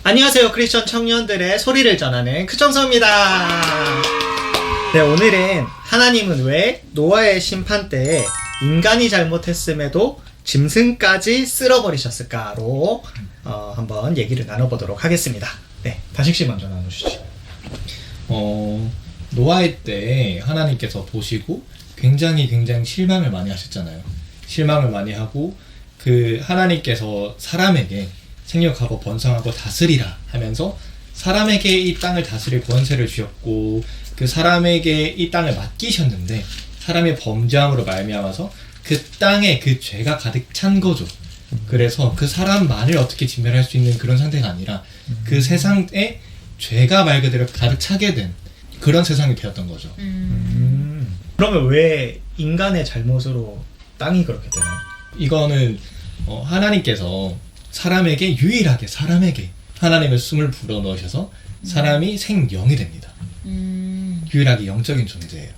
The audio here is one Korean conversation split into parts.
안녕하세요. 크리스천 청년들의 소리를 전하는 크청서입니다. 네, 오늘은 하나님은 왜 노아의 심판 때에 인간이 잘못했음에도 짐승까지 쓸어버리셨을까로 한번 얘기를 나눠보도록 하겠습니다. 네, 다식씨 먼저 나누시죠. 노아의 때 하나님께서 보시고 굉장히 실망을 많이 하셨잖아요. 실망을 많이 하고 그 하나님께서 사람에게 생육하고 번성하고 다스리라 하면서 사람에게 이 땅을 다스릴 권세를 주셨고 그 사람에게 이 땅을 맡기셨는데 사람의 범죄함으로 말미암아서 그 땅에 그 죄가 가득 찬 거죠. 그래서 그 사람만을 어떻게 진멸할 수 있는 그런 상태가 아니라 그 세상에 죄가 말 그대로 가득 차게 된 그런 세상이 되었던 거죠. 그러면 왜 인간의 잘못으로 땅이 그렇게 되나요? 이거는 하나님께서 사람에게 유일하게 사람에게 하나님의 숨을 불어넣으셔서 사람이 생명이 됩니다. 유일하게 영적인 존재예요.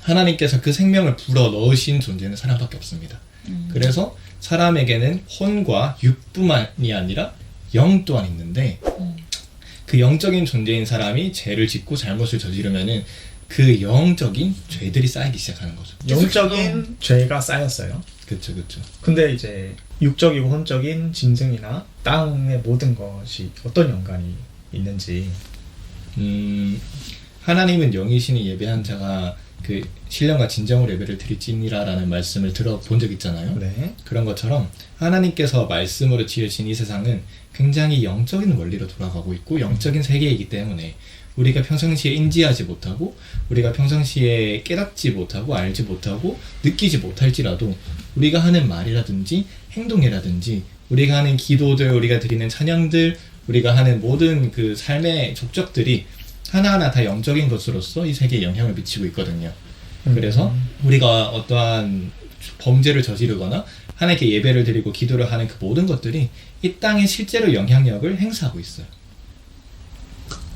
하나님께서 그 생명을 불어넣으신 존재는 사람밖에 없습니다. 그래서 사람에게는 혼과 육뿐만이 아니라 영 또한 있는데 그 영적인 존재인 사람이 죄를 짓고 잘못을 저지르면은 그 영적인 죄들이 쌓이기 시작하는 거죠. 영적인 죄가 쌓였어요. 그렇죠. 근데 이제 육적이고 혼적인 짐승이나 땅의 모든 것이 어떤 연관이 있는지. 하나님은 영이시니 예배한 자가 그 신령과 진정으로 예배를 드릴지니라 라는 말씀을 들어본 적 있잖아요. 네. 그런 것처럼 하나님께서 말씀으로 지으신 이 세상은 굉장히 영적인 원리로 돌아가고 있고 영적인 세계이기 때문에 우리가 평상시에 인지하지 못하고 우리가 평상시에 깨닫지 못하고 알지 못하고 느끼지 못할지라도 우리가 하는 말이라든지 행동이라든지 우리가 하는 기도들, 우리가 드리는 찬양들, 우리가 하는 모든 그 삶의 족적들이 하나하나 다 영적인 것으로서 이 세계에 영향을 미치고 있거든요. 그래서 우리가 어떠한 범죄를 저지르거나 하나님께 예배를 드리고 기도를 하는 그 모든 것들이 이 땅에 실제로 영향력을 행사하고 있어요.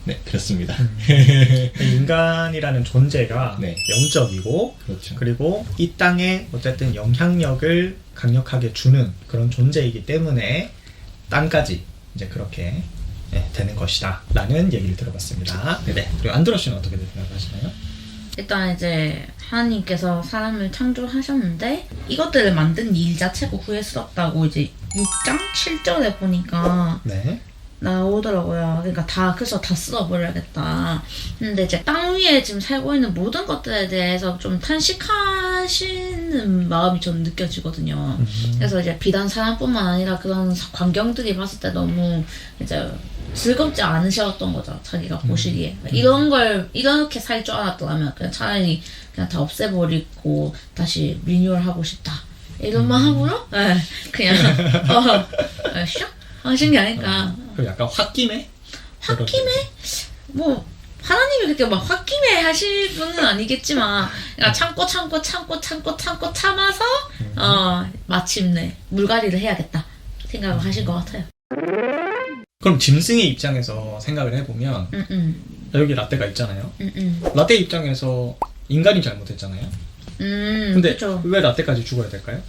네, 그렇습니다. 인간이라는 존재가 네. 영적이고 그렇죠. 그리고 이 땅에 어쨌든 영향력을 강력하게 주는 그런 존재이기 때문에 땅까지 이제 그렇게 되는 것이다 라는 얘기를 들어봤습니다. 네. 그리고 안드로 씨는 어떻게 생각하시나요? 일단 이제 하나님께서 사람을 창조하셨는데 이것들을 만든 일 자체가 후회스럽다고 이제 6장 7절에 보니까 네. 나오더라고요. 그러니까 그래서 다 쓸어버려야겠다. 근데 이제 땅 위에 지금 살고 있는 모든 것들에 대해서 좀 탄식하시는 마음이 저는 느껴지거든요. 그래서 이제 비단 사람뿐만 아니라 그런 광경들이 봤을 때 너무 이제 즐겁지 않으셨던 거죠. 자기가 보시기에. 이런 걸 이렇게 살 줄 알았더라면 그냥 차라리 그냥 다 없애버리고 다시 리뉴얼하고 싶다. 이런 마음으로 그냥 슉 하신 게 아닐까. 그럼 약간 홧김에? 뭐 하나님이 그렇게 막 홧김에 하실 분은 아니겠지만 그러니까 참고 참아서 마침내 물갈이를 해야겠다 생각을 하신 것 같아요. 그럼 짐승의 입장에서 생각을 해보면 여기 라떼가 있잖아요. 라떼 입장에서 인간이 잘못했잖아요. 근데 그쵸. 왜 라떼까지 죽어야 될까요?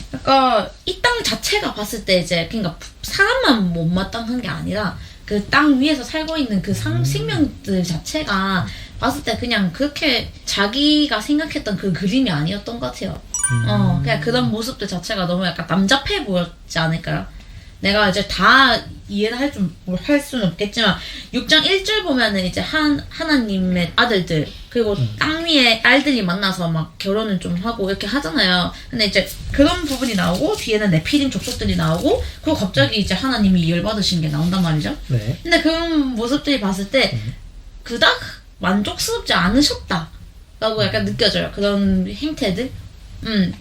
그러니까 이 땅 자체가 봤을 때 이제 그러니까 사람만 못마땅한 게 아니라 그 땅 위에서 살고 있는 그 생명들 자체가 봤을 때 그냥 그렇게 자기가 생각했던 그 그림이 아니었던 것 같아요. 그냥 그런 모습들 자체가 너무 약간 남잡해 보였지 않을까요? 내가 이제 다 이해를 할 수는 없겠지만 6장 1절 보면은 이제 하나님의 아들들 그리고 땅 위에 알들이 만나서 막 결혼을 좀 하고 이렇게 하잖아요. 근데 이제 그런 부분이 나오고 뒤에는 네피림 족속들이 나오고 그리고 갑자기 이제 하나님이 열받으신 게 나온단 말이죠. 네. 근데 그런 모습들이 봤을 때 그닥 만족스럽지 않으셨다라고 약간 느껴져요. 그런 행태들.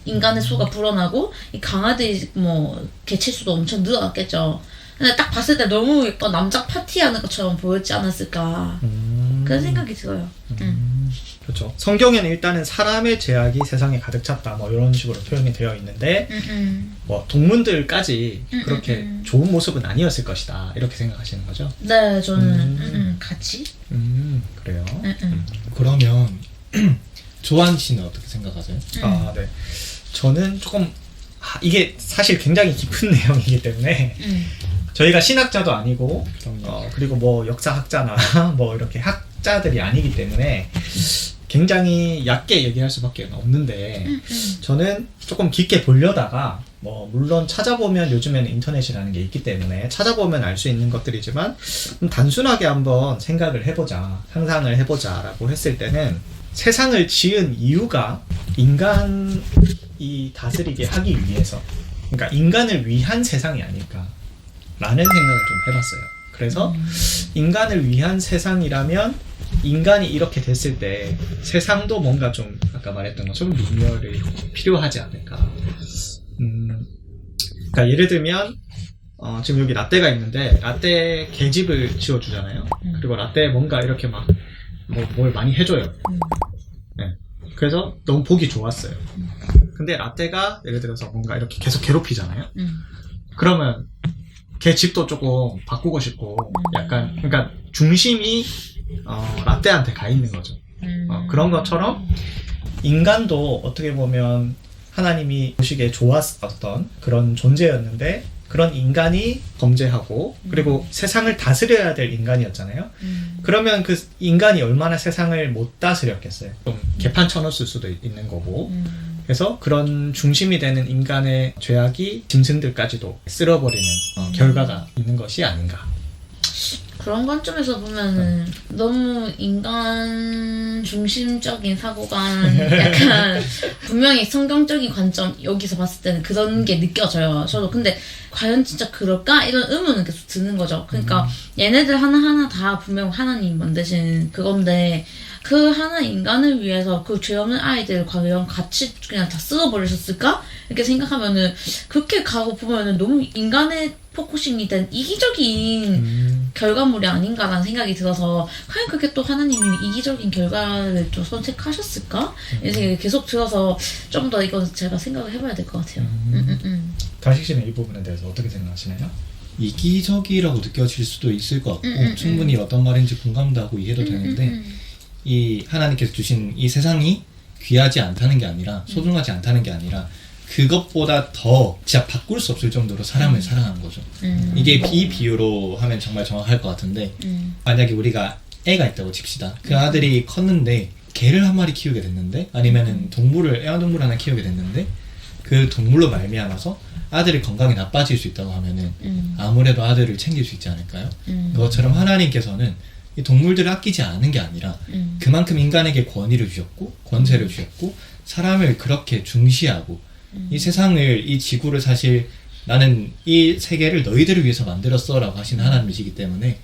인간의 수가 불어나고 이 강아지 뭐 개체수도 엄청 늘어났겠죠. 근데 딱 봤을 때 너무 약간 남자 파티하는 것처럼 보였지 않았을까 그런 생각이 들어요. 그렇죠. 성경에는 일단은 사람의 죄악이 세상에 가득 찼다 뭐 이런 식으로 표현이 되어 있는데 뭐 동물들까지 그렇게 좋은 모습은 아니었을 것이다 이렇게 생각하시는 거죠? 네, 저는 같이. 그래요. 그러면 조한 씨는 어떻게 생각하세요? 아, 네. 저는 조금 이게 사실 굉장히 깊은 내용이기 때문에 저희가 신학자도 아니고 그리고 뭐 역사학자나 뭐 이렇게 학자들이 아니기 때문에 굉장히 얕게 얘기할 수밖에 없는데 저는 조금 깊게 보려다가 뭐 물론 찾아보면 요즘에는 인터넷이라는 게 있기 때문에 찾아보면 알 수 있는 것들이지만 단순하게 한번 생각을 해보자, 상상을 해보자라고 했을 때는 세상을 지은 이유가 인간이 다스리게 하기 위해서, 그러니까 인간을 위한 세상이 아닐까라는 생각을 좀 해봤어요. 그래서 인간을 위한 세상이라면 인간이 이렇게 됐을 때 세상도 뭔가 좀 아까 말했던 것처럼 미멸이 필요하지 않을까. 그러니까 예를 들면 지금 여기 라떼가 있는데 라떼 계집을 지어주잖아요. 그리고 라떼에 뭔가 이렇게 막 뭘 많이 해줘요. 네. 그래서 너무 보기 좋았어요. 근데 라떼가 예를 들어서 뭔가 이렇게 계속 괴롭히잖아요. 그러면 걔 집도 조금 바꾸고 싶고 약간 그러니까 중심이 라떼한테 가 있는 거죠. 그런 것처럼 인간도 어떻게 보면 하나님이 보시기에 좋았었던 그런 존재였는데 그런 인간이 범죄하고 그리고 세상을 다스려야 될 인간이었잖아요. 그러면 그 인간이 얼마나 세상을 못 다스렸겠어요. 좀 개판 쳐놓을 수도 있는 거고. 그래서 그런 중심이 되는 인간의 죄악이 짐승들까지도 쓸어버리는 결과가 있는 것이 아닌가. 그런 관점에서 보면은 너무 인간 중심적인 사고가 약간 분명히 성경적인 관점 여기서 봤을 때는 그런 게 느껴져요. 저도 근데 과연 진짜 그럴까? 이런 의문은 계속 드는 거죠. 그러니까 얘네들 하나하나 다 분명 하나님 만드신 그건데 그 하나 인간을 위해서 그 죄 없는 아이들 과연 같이 그냥 다 쓸어버리셨을까? 이렇게 생각하면은 그렇게 가고 보면은 너무 인간의 포커싱이 된 이기적인 결과물이 아닌가라는 생각이 들어서 과연 그렇게 또 하나님이 이기적인 결과를 또 선택하셨을까? 이런 생각이 계속 들어서 좀 더 이건 제가 생각을 해봐야 될 것 같아요. 다식 씨는 이 부분에 대해서 어떻게 생각하시나요? 이기적이라고 느껴질 수도 있을 것 같고 충분히 어떤 말인지 공감도 하고 이해도 되는데 이 하나님께서 주신 이 세상이 귀하지 않다는 게 아니라 소중하지 않다는 게 아니라 그것보다 더 진짜 바꿀 수 없을 정도로 사람을 사랑한 거죠. 이게 비유로 하면 정말 정확할 것 같은데 만약에 우리가 애가 있다고 칩시다. 그 아들이 컸는데 개를 한 마리 키우게 됐는데 아니면은 애완동물 하나 키우게 됐는데 그 동물로 말미암아서 아들의 건강이 나빠질 수 있다고 하면은 아무래도 아들을 챙길 수 있지 않을까요? 그것처럼 하나님께서는 이 동물들을 아끼지 않은 게 아니라 그만큼 인간에게 권위를 주셨고 권세를 주셨고 사람을 그렇게 중시하고 이 세상을 이 지구를 사실 나는 이 세계를 너희들을 위해서 만들었어 라고 하신 하나님이시기 때문에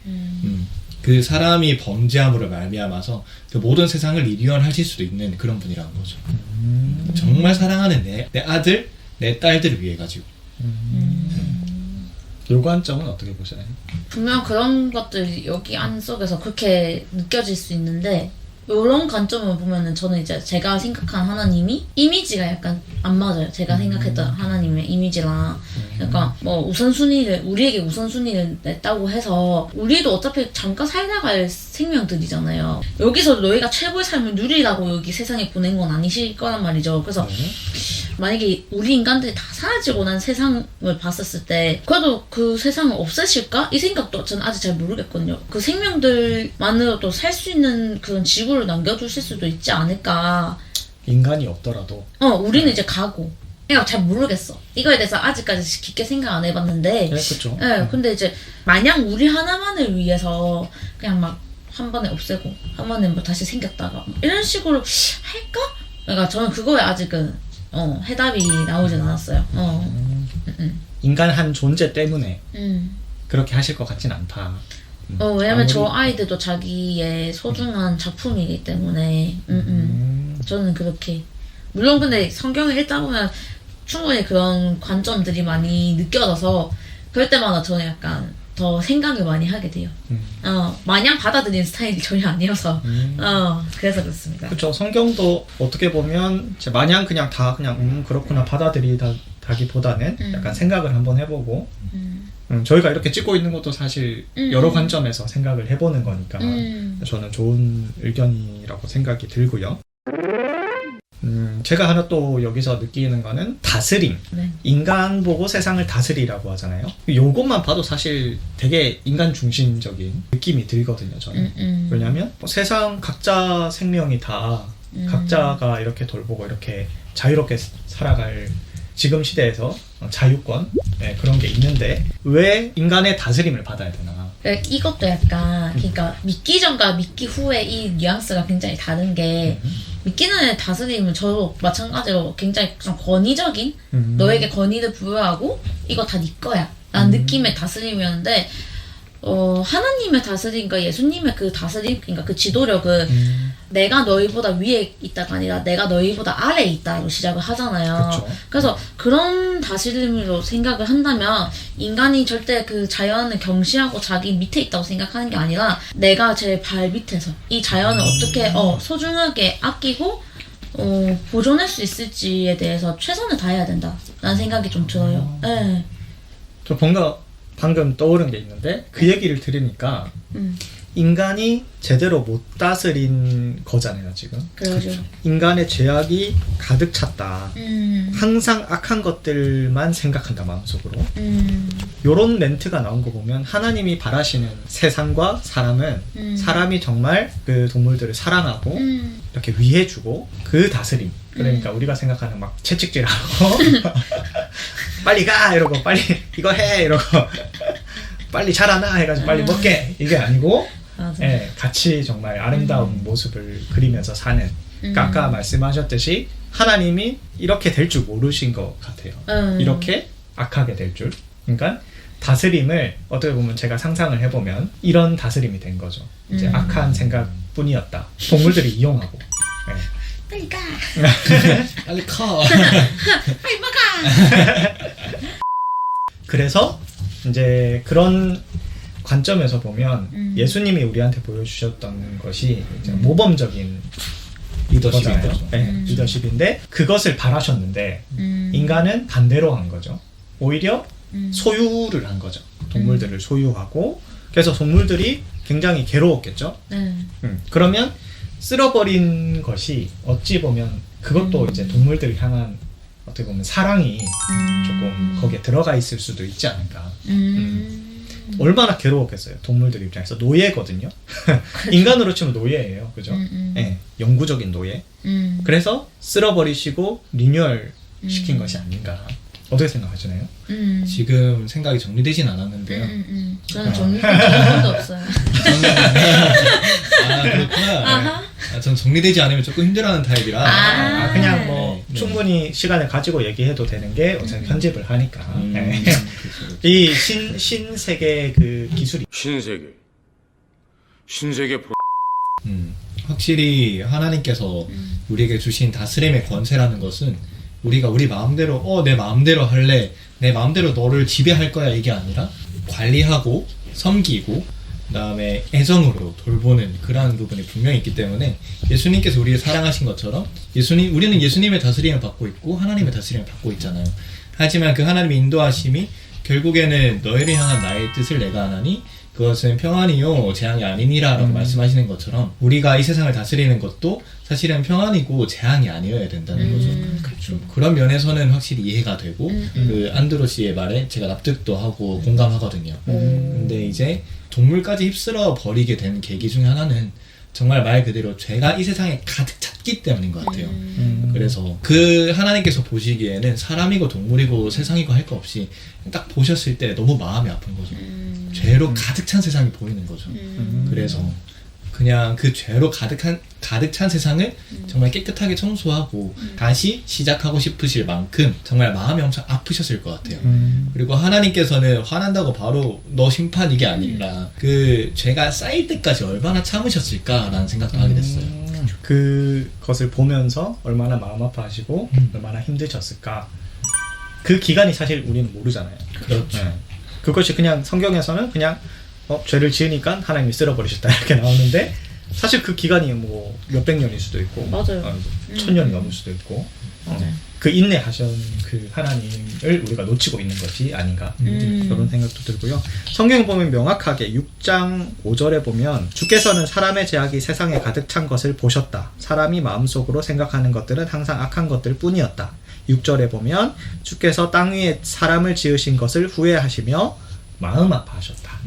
그 사람이 범죄함으로 말미암아서 그 모든 세상을 이리원하실 수도 있는 그런 분이라는 거죠. 정말 사랑하는 내 아들, 내 딸들을 위해 가지고. 요 관점은 어떻게 보시나요? 분명 그런 것들이 여기 안속에서 그렇게 느껴질 수 있는데 이런 관점을 보면은 저는 이제 제가 생각한 하나님이 이미지가 약간 안 맞아요. 제가 생각했던 하나님의 이미지랑 그러니까 뭐 우선순위를 우리에게 우선순위를 냈다고 해서 우리도 어차피 잠깐 살다갈 생명들이잖아요. 여기서 너희가 최고의 삶을 누리라고 여기 세상에 보낸 건 아니실 거란 말이죠. 그래서 만약에 우리 인간들이 다 사라지고 난 세상을 봤었을 때 그래도 그 세상을 없애실까? 이 생각도 저는 아직 잘 모르겠거든요. 그 생명들만으로도 살 수 있는 그런 지구를 남겨주실 수도 있지 않을까. 인간이 없더라도 우리는 이제 가고 그러니까 잘 모르겠어. 이거에 대해서 아직까지 깊게 생각 안 해봤는데 네, 그렇죠. 근데 이제 마냥 우리 하나만을 위해서 그냥 막 한 번에 없애고 한 번에 뭐 다시 생겼다가 이런 식으로 할까? 그러니까 저는 그거에 아직은 해답이 나오진 않았어요. 인간 한 존재 때문에 그렇게 하실 것 같진 않다. 왜냐면 저 아이들도 자기의 소중한 작품이기 때문에 저는 그렇게 물론 근데 성경을 읽다 보면 충분히 그런 관점들이 많이 느껴져서 그럴 때마다 저는 약간 더 생각을 많이 하게 돼요. 마냥 받아들이는 스타일이 전혀 아니어서 그래서 그렇습니다. 그렇죠. 성경도 어떻게 보면 마냥 그냥 다 그냥 그렇구나 받아들이다기보다는 약간 생각을 한번 해보고 저희가 이렇게 찍고 있는 것도 사실 여러 관점에서 생각을 해보는 거니까 저는 좋은 의견이라고 생각이 들고요. 제가 하나 또 여기서 느끼는 거는 다스림. 네. 인간 보고 세상을 다스리라고 하잖아요. 요것만 봐도 사실 되게 인간 중심적인 느낌이 들거든요, 저는. 왜냐하면 뭐 세상 각자 생명이 다 각자가 이렇게 돌보고 이렇게 자유롭게 살아갈 지금 시대에서 자유권 그런 게 있는데 왜 인간의 다스림을 받아야 되나? 이것도 약간 그러니까 믿기 전과 믿기 후에 이 뉘앙스가 굉장히 다른 게 믿기 전에 다스림은 저도 마찬가지로 굉장히 좀 권위적인 너에게 권위를 부여하고 이거 다 네 거야 라는 느낌의 다스림이었는데 하나님의 다스림과 예수님의 그 다스림, 그러니까 그 지도력은 내가 너희보다 위에 있다가 아니라 내가 너희보다 아래에 있다로 시작을 하잖아요. 그쵸. 그래서 그런 다스림으로 생각을 한다면 인간이 절대 그 자연을 경시하고 자기 밑에 있다고 생각하는 게 아니라 내가 제 발 밑에서 이 자연을 어떻게 소중하게 아끼고 보존할 수 있을지에 대해서 최선을 다해야 된다라는 생각이 좀 들어요. 네. 저 뭔가 방금 떠오른 게 있는데 그 얘기를 들으니까 인간이 제대로 못 다스린 거잖아요, 지금. 그렇죠. 인간의 죄악이 가득 찼다. 항상 악한 것들만 생각한다, 마음속으로. 요런 멘트가 나온 거 보면 하나님이 바라시는 세상과 사람은 사람이 정말 그 동물들을 사랑하고 이렇게 위해주고 그 다스림. 그러니까 우리가 생각하는 막 채찍질하고 빨리 가! 이러고 빨리 이거 해! 이러고 빨리 자라나! 해가지고 빨리 먹게! 이게 아니고 같이 정말 아름다운 모습을 그리면서 사는. 그러니까 아까 말씀하셨듯이 하나님이 이렇게 될 줄 모르신 것 같아요. 이렇게 악하게 될 줄. 그러니까 다스림을 어떻게 보면 제가 상상을 해보면 이런 다스림이 된 거죠. 이제 악한 생각뿐이었다. 동물들이 이용하고. 빨리 가! 빨리 커. 빨리 먹어! 그래서 이제 그런 관점에서 보면 예수님이 우리한테 보여주셨던 것이 이제 모범적인 리더십인 거잖아요. 거죠. 리더십인데 그것을 바라셨는데 인간은 반대로 한 거죠. 오히려 소유를 한 거죠. 동물들을 소유하고 그래서 동물들이 굉장히 괴로웠겠죠. 그러면 쓸어버린 것이 어찌 보면 그것도 이제 동물들을 향한 어떻게 보면 사랑이 조금 거기에 들어가 있을 수도 있지 않을까. 얼마나 괴로웠겠어요. 동물들 입장에서 노예거든요. 인간으로 치면 노예예요, 그죠? 영구적인 노예. 그래서 쓸어버리시고 리뉴얼 시킨 것이 아닌가. 어떻게 생각하시나요? 지금 생각이 정리되진 않았는데요. 저는 정리된 게 한 번도 없어요. 아, 그렇구나. 전 정리되지 않으면 조금 힘들어하는 타입이라. 그냥 뭐 네. 충분히 시간을 가지고 얘기해도 되는 게 어차피 편집을 하니까. 이 신세계 그 기술이 신세계 확실히 하나님께서 우리에게 주신 다스림의 권세라는 것은 우리가 우리 마음대로 내 마음대로 할래, 내 마음대로 너를 지배할 거야 이게 아니라 관리하고 섬기고 그다음에 애정으로 돌보는 그러한 부분이 분명히 있기 때문에 예수님께서 우리를 사랑하신 것처럼 우리는 예수님의 다스림을 받고 있고 하나님의 다스림을 받고 있잖아요. 하지만 그 하나님의 인도하심이 결국에는 너희를 향한 나의 뜻을 내가 하나니 그것은 평안이요 재앙이 아니니라 라고 말씀하시는 것처럼 우리가 이 세상을 다스리는 것도 사실은 평안이고 재앙이 아니어야 된다는 거죠. 그렇죠. 그런 면에서는 확실히 이해가 되고 그 안드로 씨의 말에 제가 납득도 하고 공감하거든요. 근데 이제 동물까지 휩쓸어 버리게 된 계기 중에 하나는 정말 말 그대로 죄가 이 세상에 가득 찼기 때문인 것 같아요. 그래서 그 하나님께서 보시기에는 사람이고 동물이고 세상이고 할 거 없이 딱 보셨을 때 너무 마음이 아픈 거죠. 죄로 가득 찬 세상이 보이는 거죠. 그래서 그냥 그 죄로 가득 찬 세상을 정말 깨끗하게 청소하고 다시 시작하고 싶으실 만큼 정말 마음이 엄청 아프셨을 것 같아요. 그리고 하나님께서는 화난다고 바로 너 심판 이게 아니라 그 죄가 쌓일 때까지 얼마나 참으셨을까라는 생각도 하게 됐어요. 그것을 보면서 얼마나 마음 아파하시고 얼마나 힘드셨을까. 그 기간이 사실 우리는 모르잖아요. 그렇죠. 그것이 그냥 성경에서는 그냥 죄를 지으니까 하나님이 쓸어버리셨다 이렇게 나오는데 사실 그 기간이 뭐 몇백 년일 수도 있고 맞아요. 1000년이 넘을 수도 있고 그 인내하신 그 하나님을 우리가 놓치고 있는 것이 아닌가 그런 생각도 들고요. 성경에 보면 명확하게 6장 5절에 보면 주께서는 사람의 죄악이 세상에 가득 찬 것을 보셨다. 사람이 마음속으로 생각하는 것들은 항상 악한 것들 뿐이었다. 6절에 보면 주께서 땅 위에 사람을 지으신 것을 후회하시며 마음 아파하셨다.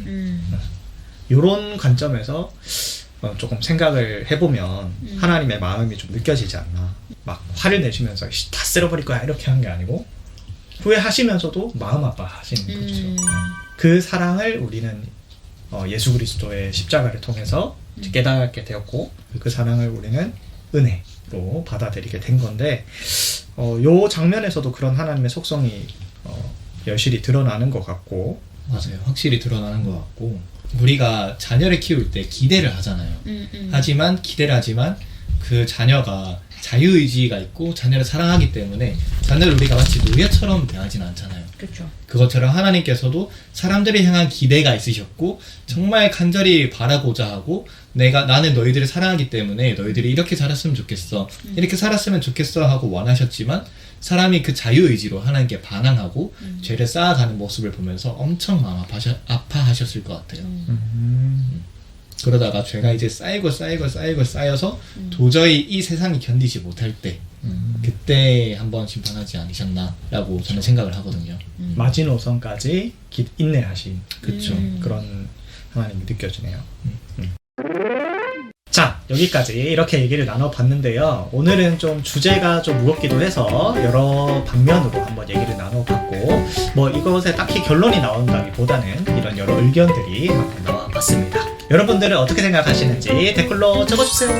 이런 관점에서 조금 생각을 해보면 하나님의 마음이 좀 느껴지지 않나. 막 화를 내시면서 다 쓸어버릴 거야 이렇게 한 게 아니고 후회하시면서도 마음 아파하시는 거죠. 그 사랑을 우리는 예수 그리스도의 십자가를 통해서 깨닫게 되었고 그 사랑을 우리는 은혜로 받아들이게 된 건데 요 장면에서도 그런 하나님의 속성이 여실히 드러나는 것 같고 맞아요. 확실히 드러나는 것 같고 우리가 자녀를 키울 때 기대를 하잖아요. 하지만 기대를 하지만 그 자녀가 자유의지가 있고 자녀를 사랑하기 때문에 자녀를 우리가 마치 노예처럼 대하지는 않잖아요. 그렇죠. 그것처럼 하나님께서도 사람들을 향한 기대가 있으셨고 정말 간절히 바라고자 하고 나는 너희들을 사랑하기 때문에 너희들이 이렇게 살았으면 좋겠어 이렇게 살았으면 좋겠어 하고 원하셨지만 사람이 그 자유의지로 하나님께 반항하고 죄를 쌓아가는 모습을 보면서 엄청 마음 아파하셨을 것 같아요. 그러다가 죄가 이제 쌓여서 도저히 이 세상이 견디지 못할 때 그때 한번 심판하지 않으셨나라고 저는 생각을 하거든요. 마지노선까지 인내하신 그쵸. 그런 하나님이 느껴지네요. 자, 여기까지 이렇게 얘기를 나눠봤는데요. 오늘은 좀 주제가 좀 무겁기도 해서 여러 방면으로 한번 얘기를 나눠봤고 뭐 이것에 딱히 결론이 나온다기보다는 이런 여러 의견들이 막 나와봤습니다. 여러분들은 어떻게 생각하시는지 댓글로 적어주세요.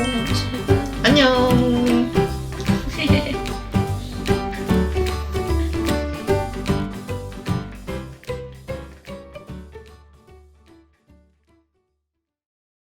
안녕.